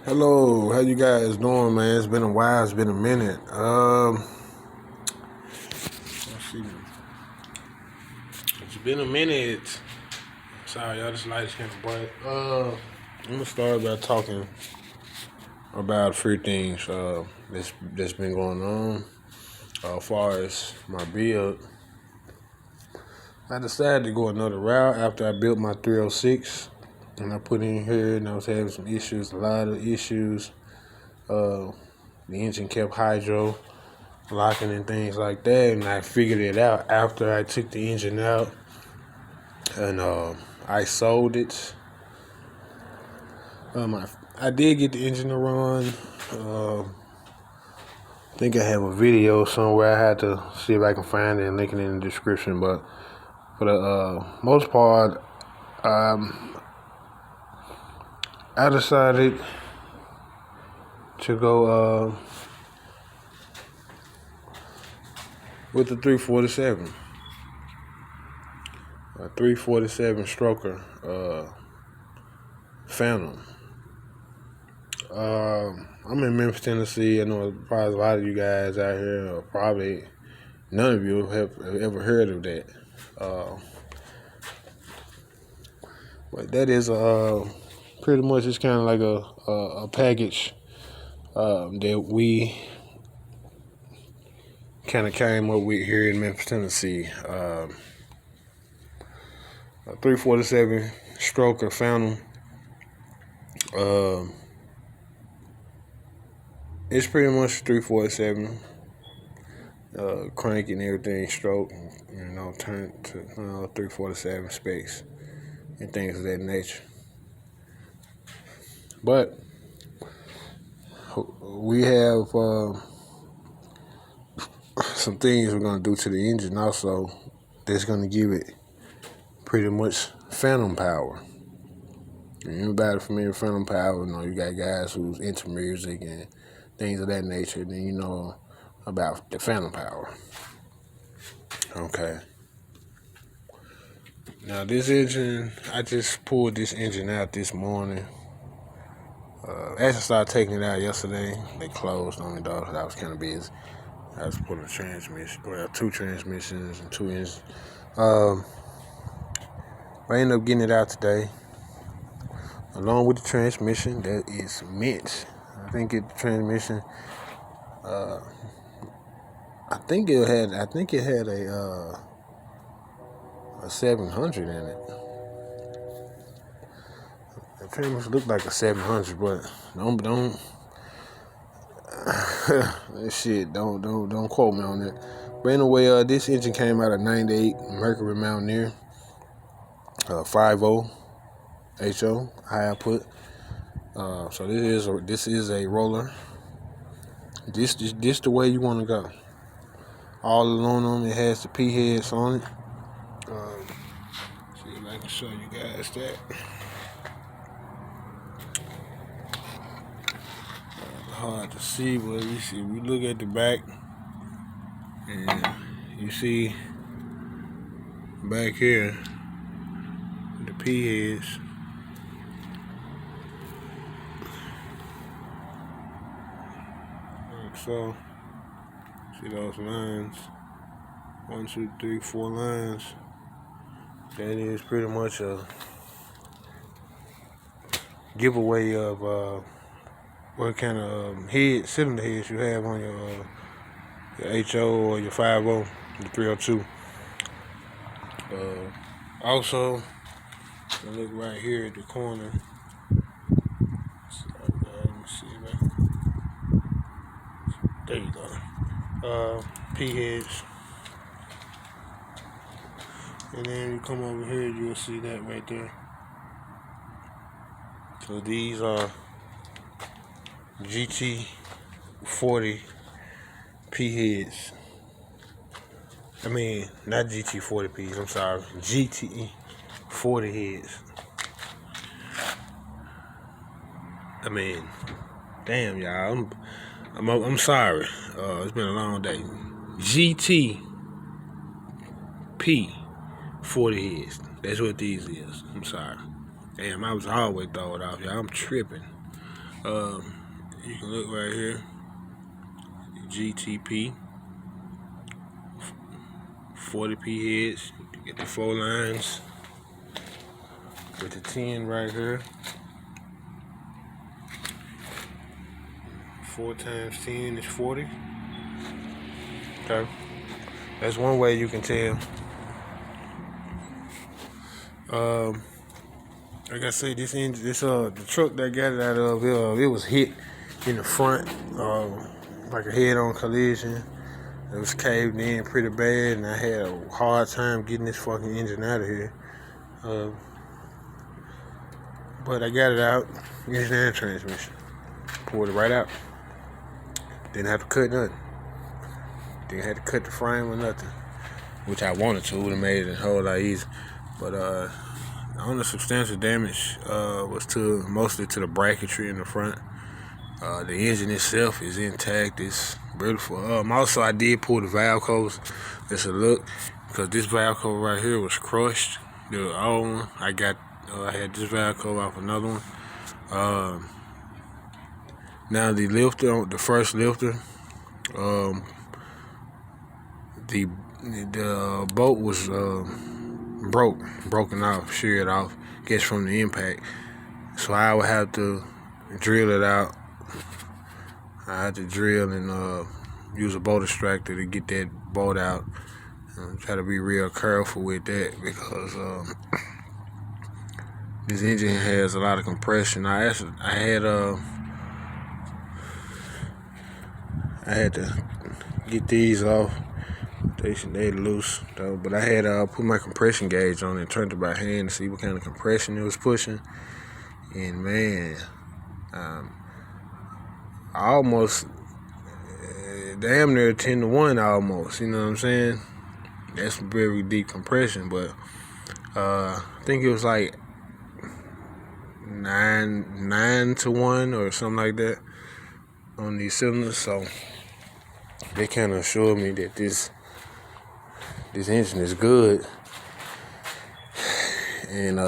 Hello, how you guys doing, man? It's been a while. It's been a minute. Let's see. It's been a minute. Sorry, y'all. This light is kind of bright. I'm gonna start by talking about a few things that's been going on. As far as my build, I decided to go another route after I built my 306, and I put in here, and I was having some issues, a lot of issues. The engine kept hydro locking and things like that, and I figured it out after I took the engine out and I sold it. I did get the engine to run. I think I have a video somewhere. I had to see if I can find it and link it in the description. But for the most part, I decided to go with the 347. A 347 stroker Phantom. I'm in Memphis, Tennessee. I know probably a lot of you guys out here, or probably none of you have ever heard of that. But that is pretty much it's kind of like a package that we kind of came up with here in Memphis, Tennessee. A 347 stroker Phantom. It's pretty much 347. Crank and everything, stroke, turn to 347 specs and things of that nature. But we have some things we're gonna do to the engine also that's gonna give it pretty much phantom power. Anybody familiar with phantom power? You got guys who's into music and things of that nature. Then you know about the phantom power. Okay. Now this engine, I just pulled this engine out this morning. Actually, I started taking it out yesterday. They closed on me though. I was kind of busy. I was putting a transmission, two transmissions and two engines. I ended up getting it out today, along with the transmission that is mint. I think the transmission. I think it had a 700 in it. The transmission looked like a 700, but don't shit. Don't quote me on that. But anyway, this engine came out of 98 Mercury Mountaineer 50 HO high output. So this is a roller. This the way you want to go. All aluminum. It has the P heads on it. See if I can show you guys that. Hard to see, but you see, we look at the back, and you see back here the P heads. Like so, see those lines? 1, 2, 3, 4 lines. That is pretty much a giveaway of what kind of cylinder heads you have on your HO or your 50, the 302. Also, I look right here at the corner. Let me see that. There you go. P heads. And then you come over here, you'll see that right there. So these are GT40 P heads. I mean, not GT40 Ps, I'm sorry. GT40 heads. I mean, damn y'all, I'm sorry. It's been a long day. GT P40 heads. That's what these is. I'm sorry. Damn, I was always thrown off, y'all. I'm tripping. You can look right here, GTP, 40p heads. Get the 4 lines with the 10 right here. 4 times 10 is 40. Okay, that's one way you can tell. Like I said, the truck that got it out of it was hit in the front, like a head-on collision. It was caved in pretty bad, and I had a hard time getting this fucking engine out of here. But I got it out, engine and transmission. Pulled it right out. Didn't have to cut nothing. Didn't have to cut the frame or nothing, which I wanted to. Would have made it a whole lot easier. But the only substantial damage was mostly to the bracketry in the front. The engine itself is intact. It's beautiful. Also, I did pull the valve covers. Let's look, because this valve cover right here was crushed. The old one, I had this valve cover off another one. Now the first lifter, the bolt was broken off, sheared off, guess from the impact. So I would have to drill it out. I had to drill and use a bolt extractor to get that bolt out. Try to be real careful with that, because this engine has a lot of compression. I had to get these off. They loose though, but I had put my compression gauge on and turned it by hand to see what kind of compression it was pushing. And man, I almost damn near 10-to-1 almost. You know what I'm saying? That's very deep compression, but I think it was like 9-to-1 or something like that on these cylinders. So they kind of assured me that this engine is good and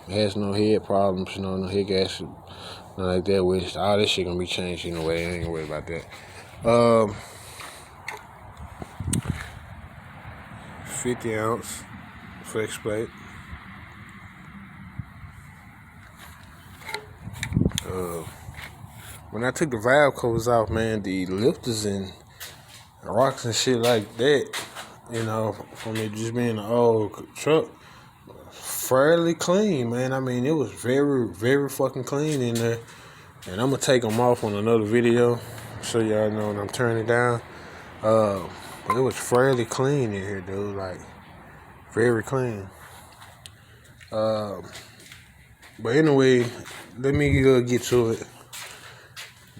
has no head problems, no head gas, nothing like that. Which all this shit gonna be changed anyway. I ain't gonna worry about that. 50-ounce flex plate. When I took the valve covers off, man, the lifters and rocks and shit like that, you know, from it just being an old truck, fairly clean, man. I mean, it was very, very fucking clean in there. And I'm gonna take them off on another video, so y'all know when I'm turning it down. But it was fairly clean in here, dude. Like, very clean. But anyway, let me get to it.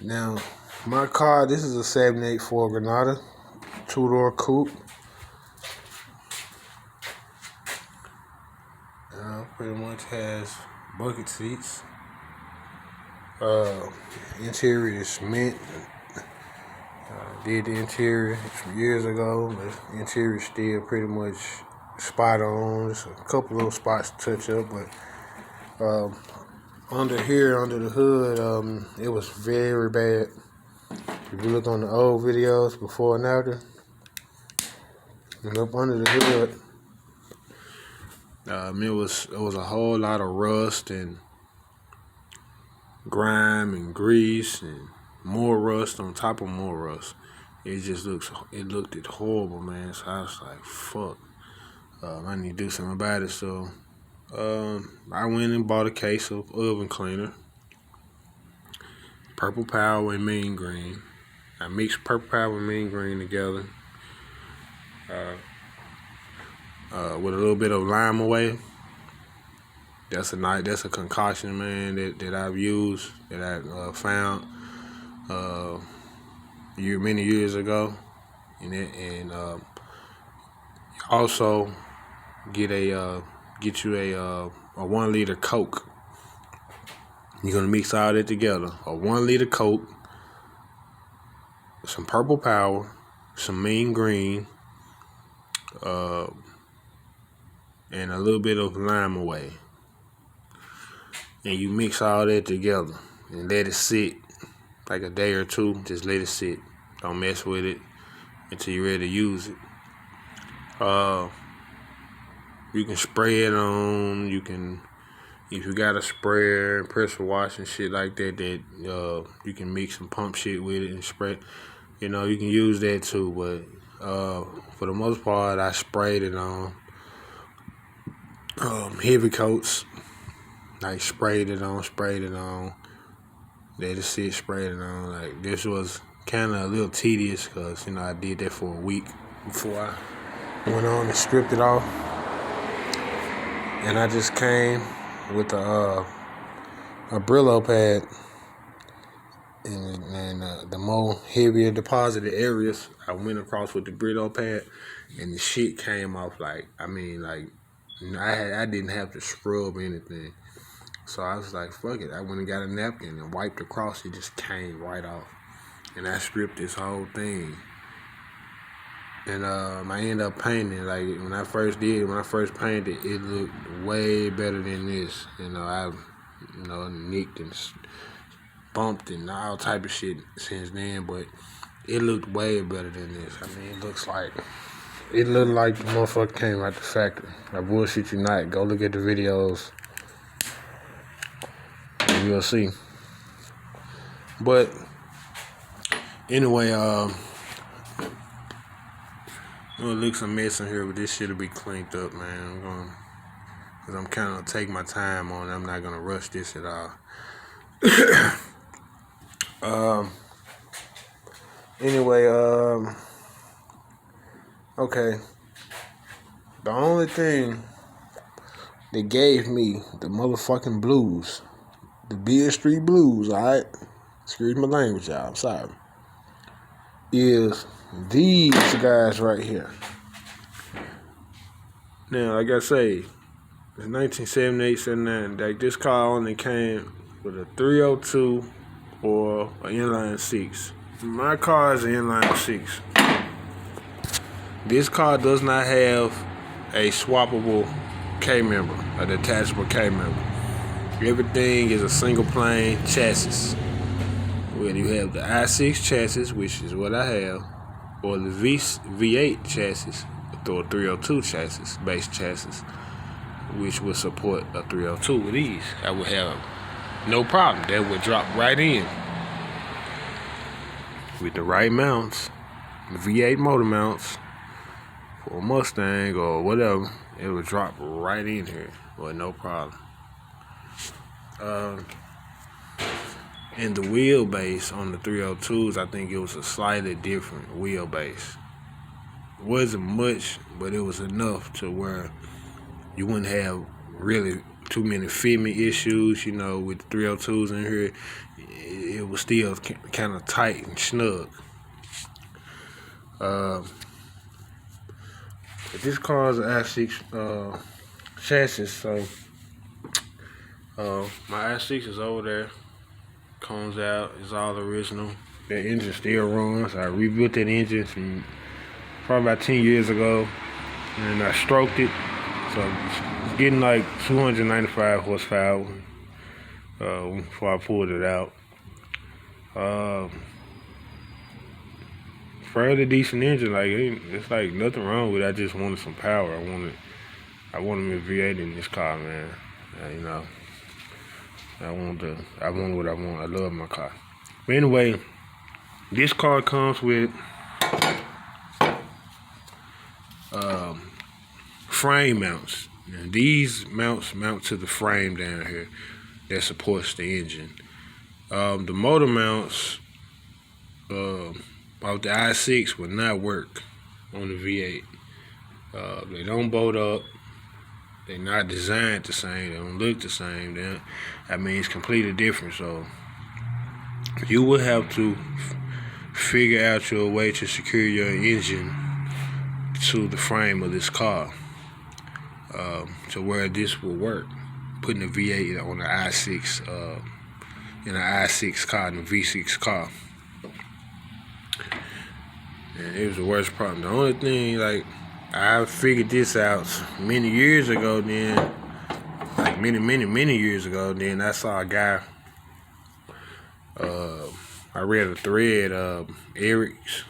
Now, my car, this is a 784 Granada, 2-door coupe. Pretty much has bucket seats. Interior is mint. Did the interior some years ago. The interior is still pretty much spot on. There's a couple little spots to touch up, but under the hood, it was very bad. If you look on the old videos before and after, and up under the hood, it was a whole lot of rust and grime and grease and more rust on top of more rust. It looked horrible, man. So I was like, fuck, I need to do something about it. So I went and bought a case of oven cleaner, Purple Power and Mean Green. I mixed Purple Power and Mean Green together with a little bit of lime away. That's a concoction, man, that I've used, that I found many years ago. And also get you a 1 liter Coke. You're gonna mix all that together. A 1 liter Coke, some Purple Power, some Mean Green, and a little bit of lime away. And you mix all that together and let it sit like a day or two. Just let it sit. Don't mess with it until you're ready to use it. You can spray it on. You can, if you got a sprayer, pressure wash and shit like that, you can mix some pump shit with it and spray. You know, you can use that too. But for the most part, I sprayed it on. Heavy coats, like sprayed it on. Let it sit, sprayed it on. Like, this was kind of a little tedious because, you know, I did that for a week before I went on and stripped it off. And I just came with a Brillo pad, and the more heavier deposited areas I went across with the Brillo pad, and the shit came off I didn't have to scrub anything. So I was like, fuck it. I went and got a napkin and wiped across. It just came right off. And I stripped this whole thing. And I ended up painting. Like, when I first painted, it looked way better than this. You know, I nicked and bumped and all type of shit since then, but it looked way better than this. I mean, it looked like the motherfucker came out the factory. I bullshit you not. Go look at the videos. And you'll see. But anyway, I'm gonna look some mess in here, but this shit'll be cleaned up, man. Cause I'm kind of taking my time on it. I'm not gonna rush this at all. Anyway, okay. The only thing that gave me the motherfucking blues, the Beale Street blues, alright? Excuse my language, y'all. I'm sorry. Is these guys right here. Now, like I say, it's 1978, 79. Like, this car only came with a 302 or an inline 6. My car is an inline 6. This car does not have a swappable K-member, a detachable K-member. Everything is a single plane chassis. Whether you have the I6 chassis, which is what I have, or the V8 chassis, or 302 chassis, base chassis, which would support a 302 with these, I would have no problem. That would drop right in. With the right mounts, the V8 motor mounts, for a Mustang or whatever, it would drop right in here with no problem. And the wheelbase on the 302s, I think it was a slightly different wheelbase. It wasn't much, but it was enough to where you wouldn't have really too many fitment issues, you know, with the 302s in here. It was still kind of tight and snug. But this car is an I6 chassis, so my I6 is over there. Comes out, it's all original. That engine still runs. I rebuilt that engine from probably about 10 years ago, and I stroked it. So it's getting like 295 horsepower before I pulled it out. Fairly decent engine. Like, it's like nothing wrong with it. I just wanted some power. I wanted me a V8 in this car, man. You know, I want what I want. I love my car. But anyway, this car comes with frame mounts. And these mounts mount to the frame down here that supports the engine. The motor mounts of the i6 will not work on the V8. They don't bolt up. They're not designed the same. They don't look the same. It's completely different. So you will have to figure out your way to secure your engine to the frame of this car, to where this will work. Putting the V8 on the i6, in an i6 car, in a V6 car. And it was the worst problem. The only thing, like, I figured this out many years ago then, like many years ago then. I saw a guy I read a thread, Eric's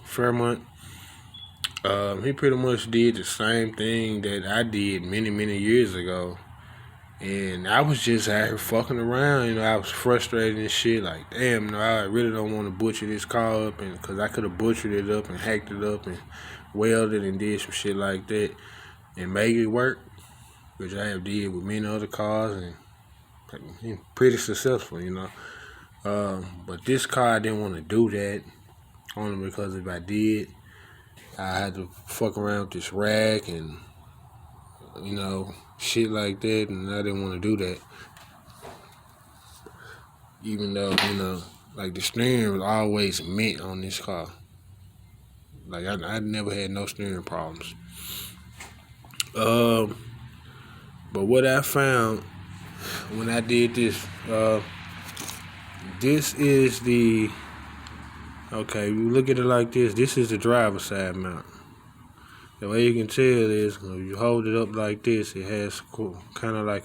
Fairmont. He pretty much did the same thing that I did many years ago. And I was just out here fucking around, I was frustrated and shit, like, damn, I really don't want to butcher this car up, and because I could have butchered it up and hacked it up and welded and did some shit like that and made it work, which I have did with many other cars and pretty successful, But this car, I didn't want to do that, only because if I did, I had to fuck around with this rack and, shit like that, and I didn't want to do that. Even though, like the steering was always mint on this car. Like I never had no steering problems. But what I found when I did this, this is you look at it like this. This is the driver's side mount. The way you can tell is when you hold it up like this, it has kind of like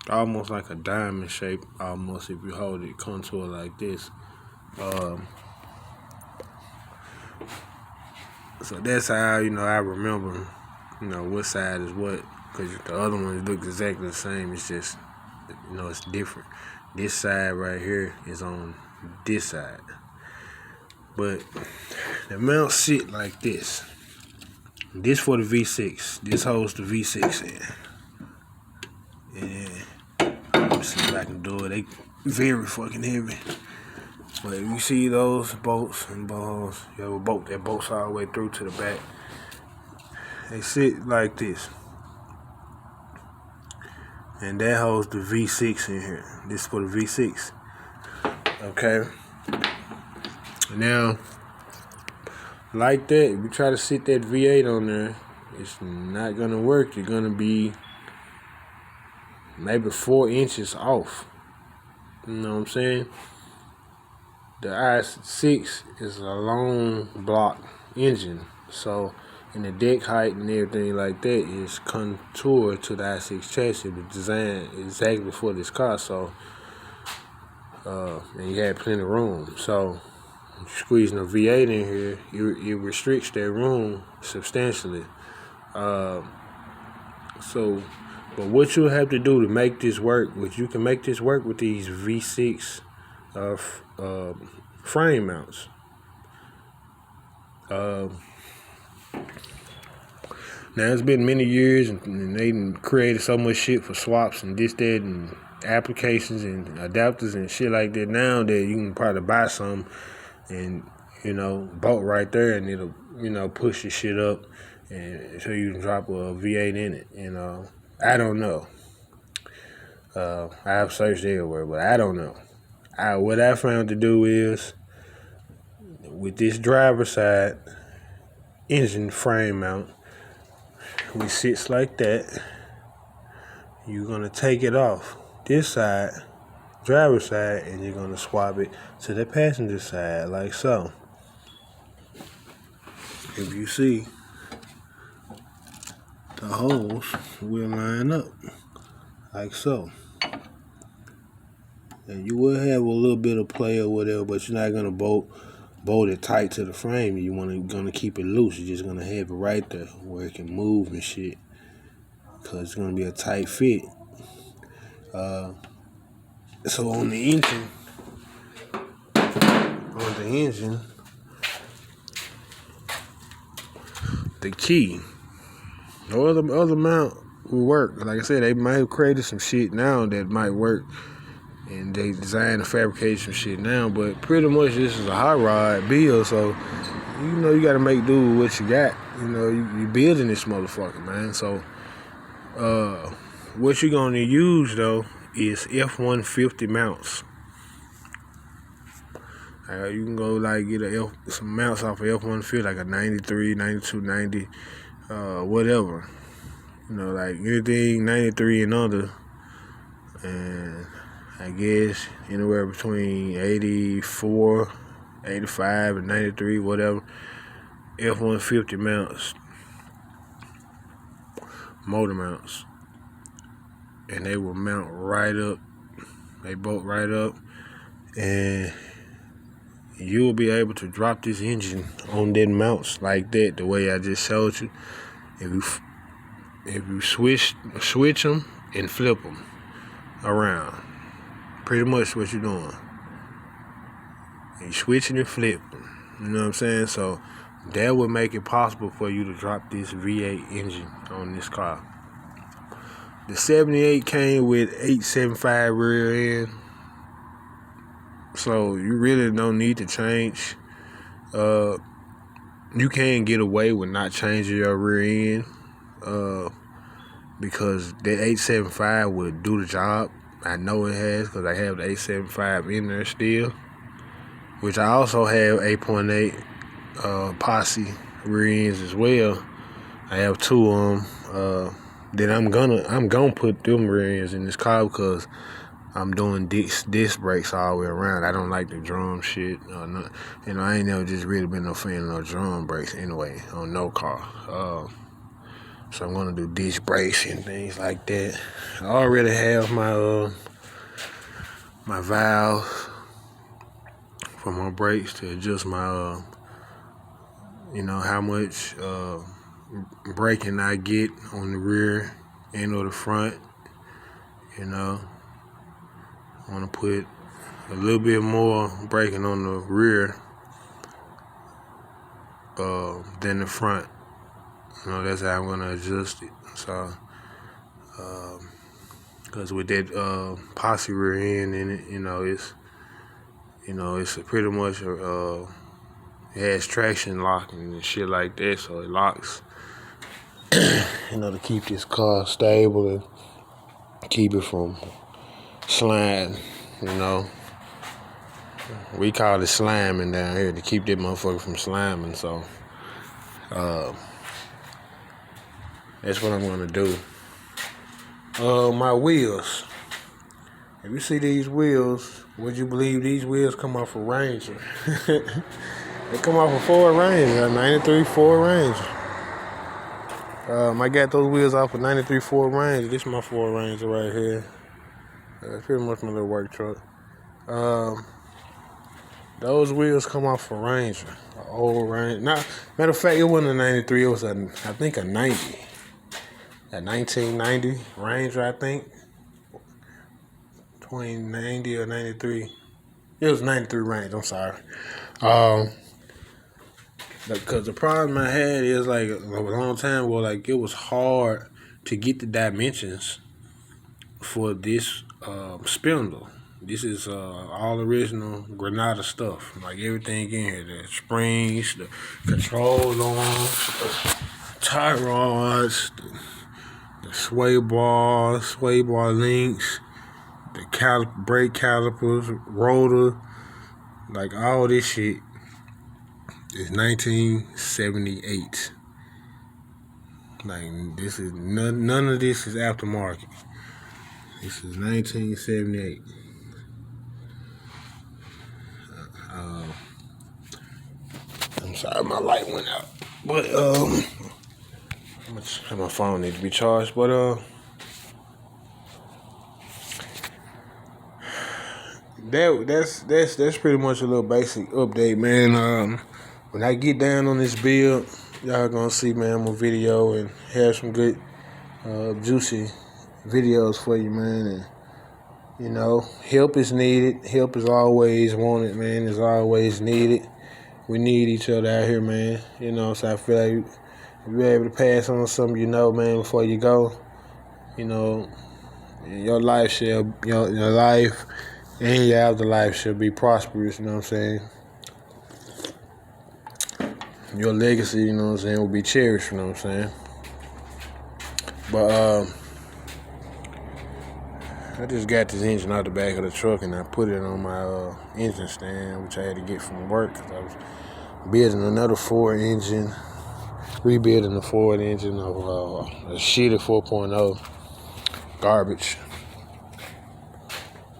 almost like a diamond shape, almost, if you hold it contour like this. So that's how, I remember, what side is what, because the other ones look exactly the same. It's just, it's different. This side right here is on this side. But the mount sit like this. This for the V6. This holds the V6 in. And let me see if I can do it. They very fucking heavy. But if you see those bolts and balls, you have a bolt that bolts all the way through to the back. They sit like this. And that holds the V6 in here. This is for the V6. Okay. Now, like that, if you try to sit that V8 on there, it's not gonna work. You're gonna be maybe 4 inches off. You know what I'm saying? The i6 is a long block engine, so in the deck height and everything like that is contoured to the i6 chassis, the design exactly for this car. So, and you had plenty of room. So, squeezing a V8 in here, it restricts that room substantially. But what you'll have to do to make this work, which you can make this work with these V6 frame mounts. Now it's been many years, and they created so much shit for swaps and this, that, and applications and adapters and shit like that now that you can probably buy some and bolt right there, and it'll push the shit up, and so you can drop a V8 in it. I don't know. I have searched everywhere, but I don't know. What I found to do is, with this driver's side engine frame mount, which sits like that, you're gonna take it off this side, driver's side, and you're gonna swap it to the passenger side, like so. If you see, the holes will line up like so. And you will have a little bit of play or whatever, but you're not gonna bolt it tight to the frame. Gonna keep it loose. You're just gonna have it right there where it can move and shit, cause it's gonna be a tight fit. So on the engine, the key, no other mount will work. Like I said, they might have created some shit now that might work, and they designed and fabricated some shit now, but pretty much this is a hot rod build, so you gotta make do with what you got. You building this motherfucker, man. So what you're gonna use though is F-150 mounts. You can go get some mounts off of F-150, like a 93, 92, 90, whatever. Like anything 93 and under, and I guess anywhere between 84, 85, and 93, whatever. F-150 mounts, motor mounts, and they will mount right up. They bolt right up, and you will be able to drop this engine on that mounts like that, the way I just showed you. If you switch them and flip them around, pretty much what you're doing. You switching and flip them. You know what I'm saying? So that would make it possible for you to drop this V8 engine on this car. The 78 came with 875 rear end, so you really don't need to change. You can get away with not changing your rear end, because that 875 would do the job. I know it has, because I have the 875 in there still, which I also have 8.8 posse rear ends as well. I have two of them. Then I'm gonna put them rear ends in this car because I'm doing disc brakes all the way around. I don't like the drum shit. I ain't never just really been no fan of no drum brakes anyway on no car. So I'm gonna do disc brakes and things like that. I already have my valve for my brakes to adjust my how much braking I get on the rear end or the front. I want to put a little bit more braking on the rear than the front. That's how I'm gonna adjust it. So, because with that posse rear end in it, it's pretty much it has traction locking and shit like that, so it locks. To keep this car stable and keep it from sliding. We call it slamming down here, to keep that motherfucker from slamming. So that's what I'm gonna do. My wheels. If you see these wheels, would you believe these wheels come off a Ranger? They come off a Ford Ranger, a 93 Ford Ranger. I got those wheels off a 93 Ford Ranger. This is my Ford Ranger right here. Pretty much my little work truck. Those wheels come off a Ranger, an old Ranger. Matter of fact, it wasn't a 93. It was I think a 90, a 1990 Ranger. I think 2090 or 93. It was 93 Ranger. I'm sorry. Because the problem I had is a long time ago, it was hard to get the dimensions for this spindle. This is all original Granada stuff. Everything in here, the springs, the control arms, the tie rods, the sway bar links, the brake calipers, rotor, all this shit is 1978. This is none of this is aftermarket. This is 1978. I'm sorry, my light went out. But my phone needs to be charged. But that's pretty much a little basic update, man. When I get down on this build, y'all gonna see, man, I'm gonna video and have some good juicy videos for you, man. And help is needed. Help is always wanted, man. Is always needed. We need each other out here, man. So I feel like if you're able to pass on something, man, before you go, your life your life and your afterlife should be prosperous. You know what I'm saying? Your legacy, will be cherished. You know what I'm saying? But I just got this engine out the back of the truck and I put it on my engine stand, which I had to get from work because I was building another Ford engine, rebuilding the Ford engine of a shitty 4.0, garbage,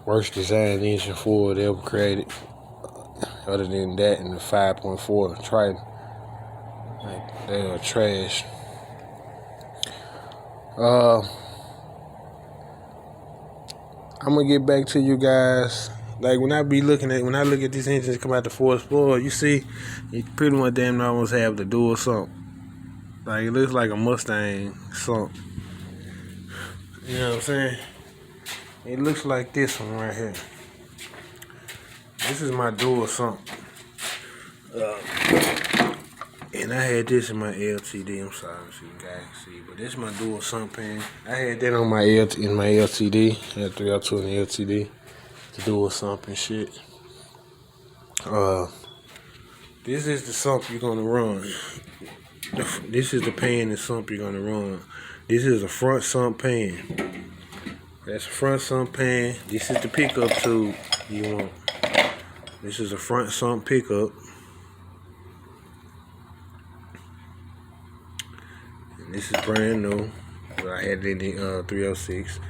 worst design engine Ford ever created. Other than that, and the 5.4 Triton, they are trash. I'm gonna get back to you guys Like when I look at these engines come out the Ford Explorer, you see, you pretty much damn near almost have the dual sump. Like it looks like a Mustang sump. You know what I'm saying? It looks like this one right here. This is my dual sump. And I had this in my LTD. I'm sorry if you guys can see, but this is my dual sump pan. I had that on my LTD. I had 302 in the LTD. The dual sump and shit. This is the sump you're gonna run. This is the pan and sump you're gonna run. This is a front sump pan. That's a front sump pan. This is the pickup tube you want. This is a front sump pickup. And this is brand new. But I had it in the 306.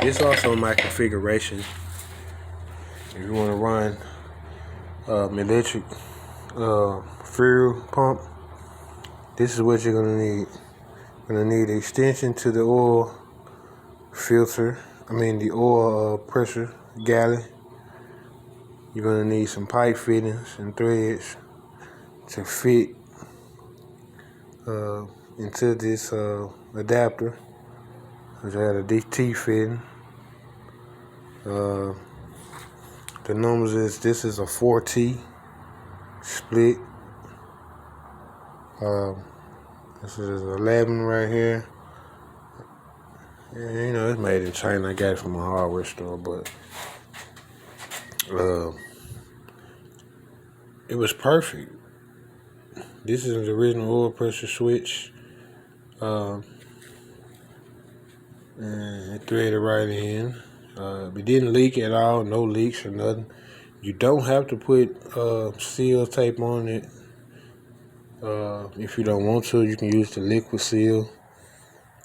This also my configuration. If you want to run electric fuel pump, this is what you're gonna need. You're gonna need an extension to the oil filter. The oil pressure galley. You're gonna need some pipe fittings and threads to fit into this adapter. Which I had a DT fitting. The numbers is, this is a 4T split. This is 11 right here. Yeah, it's made in China. I got it from a hardware store, but it was perfect. This is the original oil pressure switch. And it threaded right in. It didn't leak at all, no leaks or nothing. You don't have to put seal tape on it. If you don't want to, you can use the liquid seal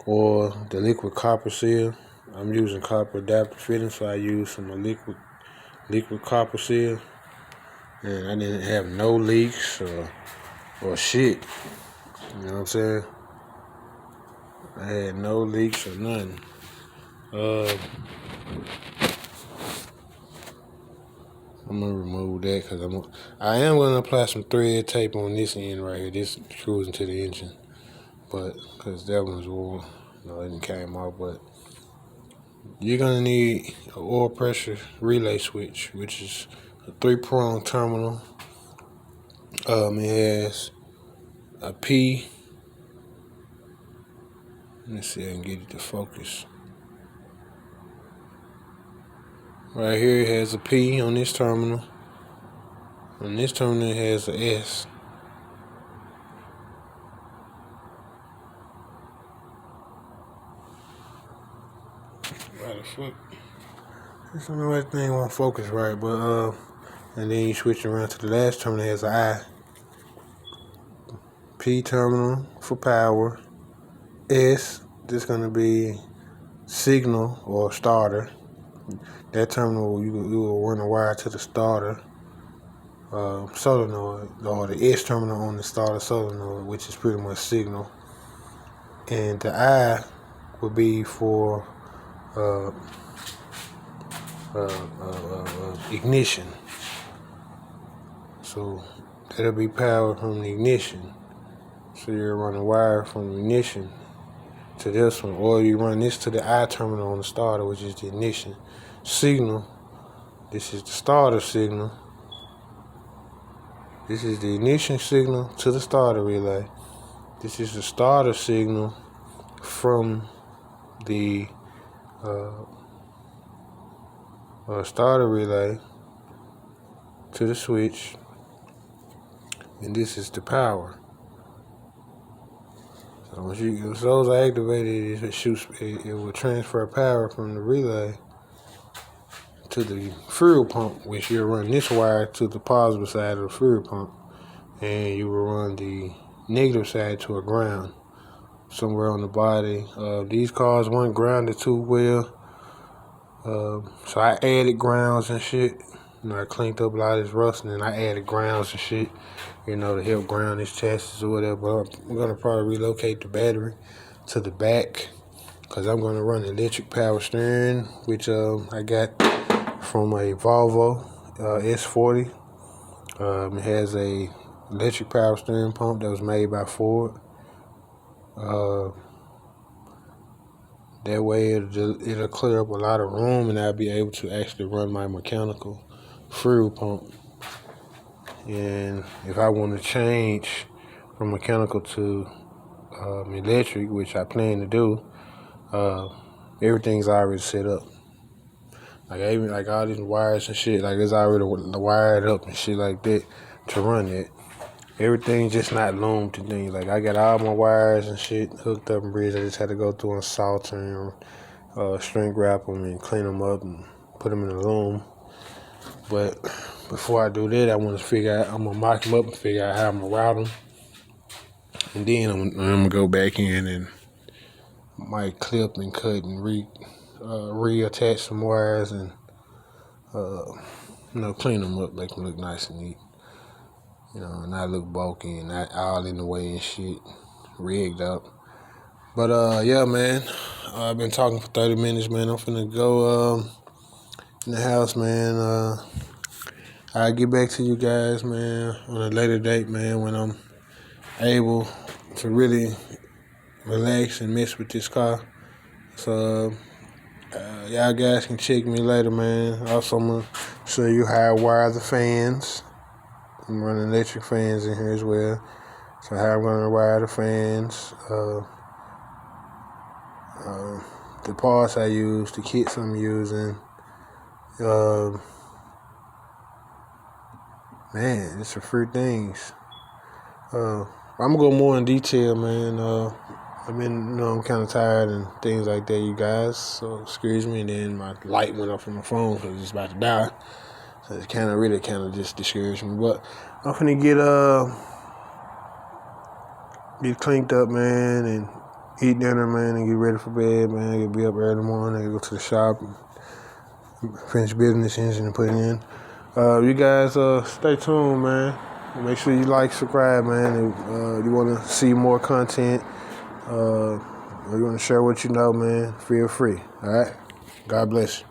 or the liquid copper seal. I'm using copper adapter fitting, so I use some liquid copper seal. And I didn't have no leaks or shit. You know what I'm saying? I had no leaks or nothing. I'm gonna remove that because I am gonna apply some thread tape on this end right here. This screws into the engine, but because that one's worn, it didn't came off. But you're gonna need an oil pressure relay switch, which is a 3-prong terminal. It has a P. Let's see if I can get it to focus. Right here it has a P on this terminal. On this terminal it has a S. Why the fuck? I don't know that thing won't focus right, but and then you switch around to the last terminal, it has an I. P terminal for power. S, this is gonna be signal or starter. That terminal, you will run a wire to the starter solenoid, or the S terminal on the starter solenoid, which is pretty much signal. And the I will be for ignition. So that'll be power from the ignition. So you're running wire from the ignition to this one, or you run this to the I terminal on the starter, which is the ignition signal. This is the starter signal. This is the ignition signal to the starter relay. This is the starter signal from the starter relay to the switch, and this is the power. So once those are activated, it will transfer power from the relay to the fuel pump, which you'll run this wire to the positive side of the fuel pump, and you will run the negative side to a ground somewhere on the body. These cars weren't grounded too well, so I added grounds and shit. I cleaned up a lot of this rust, and then I added grounds and shit, to help ground this chassis or whatever. But I'm gonna probably relocate the battery to the back, because I'm gonna run electric power steering, which I got from a Volvo S40. It has a electric power steering pump that was made by Ford. That way it'll clear up a lot of room, and I'll be able to actually run my mechanical fuel pump. And if I want to change from mechanical to electric, which I plan to do, everything's already set up. Like even like all these wires and shit, like it's already wired up and shit like that to run it. Everything's just not loomed and things. Like I got all my wires and shit hooked up and bridged. I just had to go through and salt and shrink wrap them and clean them up and put them in the loom. But before I do that, I want to figure out, I'm going to mock them up and figure out how I'm going to route them. And then I'm going to go back in and might clip and cut and reattach some wires and, clean them up, make them look nice and neat. Not look bulky and not all in the way and shit, rigged up. But, yeah, man, I've been talking for 30 minutes, man. I'm finna go in the house, man. I'll get back to you guys, man, on a later date, man, when I'm able to really relax and mess with this car. So, y'all guys can check me later, man. Also, I'm going to show you how I wire the fans. I'm running electric fans in here as well. So how I'm going to wire the fans. The parts I use, the kits I'm using. Man, it's a few things. I'm going to go more in detail, man. I'm kind of tired and things like that, you guys. So excuse me. And then my light went off on my phone because it's about to die. So it's really just discouraged me. But I'm finna get cleaned up, man, and eat dinner, man, and get ready for bed, man. I'll be up early in the morning. I'll go to the shop and finish business and put it in. You guys stay tuned, man. Make sure you like, subscribe, man. If you want to see more content, or you want to share what you know, man, feel free. All right? God bless you.